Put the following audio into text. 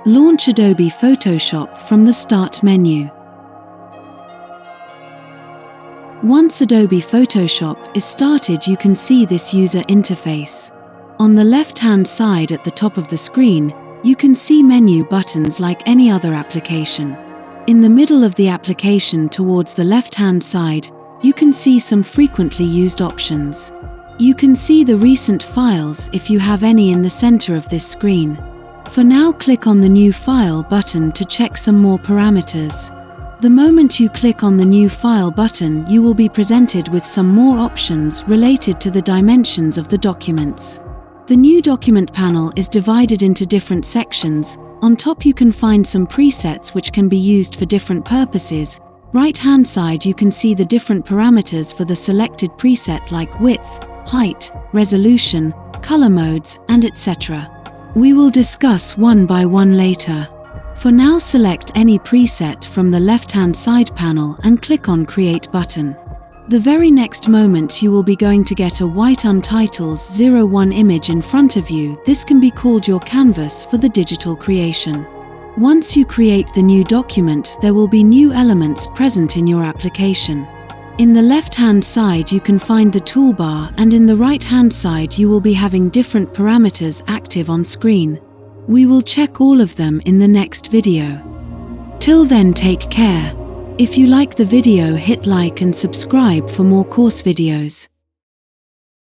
Launch Adobe Photoshop from the Start menu. Once Adobe Photoshop is started, you can see this user interface. On the left-hand side at the top of the screen, you can see menu buttons like any other application. In the middle of the application towards the left-hand side, you can see some frequently used options. You can see the recent files if you have any in the center of this screen. For now, click on the New File button to check some more parameters. The moment you click on the New File button, you will be presented with some more options related to the dimensions of the documents. The new document panel is divided into different sections. On top you can find some presets which can be used for different purposes. Right-hand side you can see the different parameters for the selected preset like width, height, resolution, color modes, and etc. We will discuss one by one later. For now, select any preset from the left-hand side panel and click on Create button. The very next moment you will be going to get a white Untitled 01 image in front of you. This can be called your canvas for the digital creation. Once you create the new document, there will be new elements present in your application. In the left-hand side you can find the toolbar, and in the right-hand side you will be having different parameters active on screen. We will check all of them in the next video. Till then, take care. If you like the video, hit like and subscribe for more course videos.